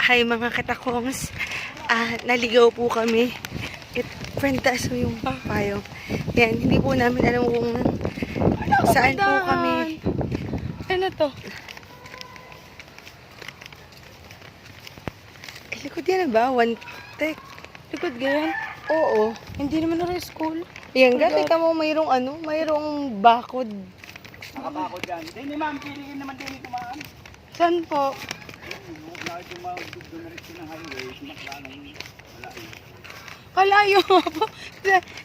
Hi mga katakongs. Naligaw po kami. Kwentaso yung papayong. Yan, hindi po namin alam kung saan po kami. Ano to? Likod yan na ba? One tech. Likod ganyan? Oo. Hindi naman na school. Yan, gati ka mo mayroong mayroong bakod. Nakabakod yan. Hindi ma'am, piliin naman din ito ma'am. Saan po? Dumiretso ng highway, sinaklaan ng wala eh. Kalayo nga po.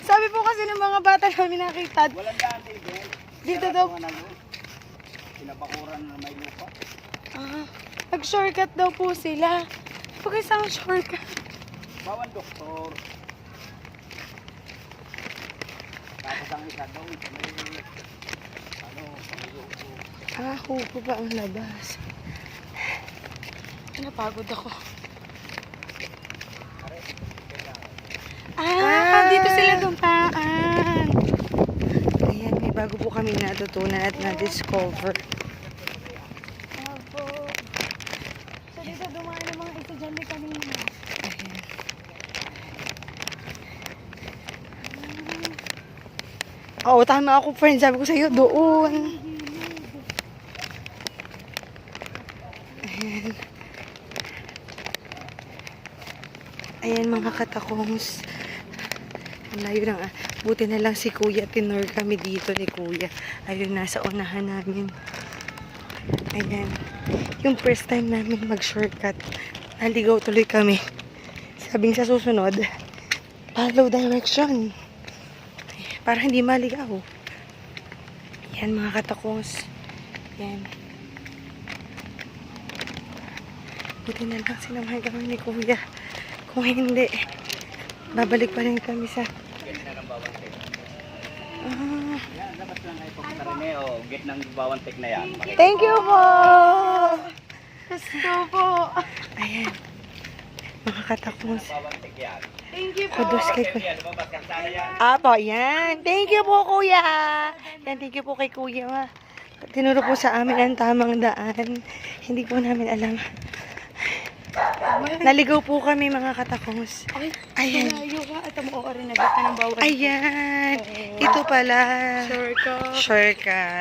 Sabi po kasi ng mga bata namin nakita. Walang daan David. Dito daw. Sinabakuran na may lupa. Nag-shortcut daw po sila. Pag isang shortcut. Bawang doktor. Tapos ang isa daw, may Hupo ba ang labas? Napagod ako. Dito sila dumaan. Ayan, may bago po kami natutunan at na-discover. Opo. So dito dumaan ng mga estudyante kanina. Ayan. Oo, tama ako, friend. Sabi ko sa'yo, doon. Ayan. Ayan mga katakongs. Ang layo lang. Buti na lang si Kuya. Tinor kami dito ni Kuya. Ayun, nasa unahan namin. Ayan. Yung first time namin mag-shortcut. Naligaw tuloy kami. Sabing sa susunod, follow direction. Para hindi maligaw. Yan mga katakongs. Yan. Buti na lang sinamahan kami ni Kuya. Kung hindi, babalik pa rin kami sa... yan, dapat lang kayo pagkakarine o get ng bawang tek na yan. Thank you po! Gusto po. Ayan. Mga katakongs. Bawang tek yan. Thank you po. Kudos kay Kuya. Yan, lumabas ka sana yan. Apo, yan. Thank you po, Kuya. Yan, thank you po kay Kuya. Tinuro po sa amin ang tamang daan. Hindi po namin alam. Naligaw po kami, mga katakongs. Ayan. Malayo ka at mo rin na ng bawal. Ayan. Ito pala. Shortcut. Shortcut.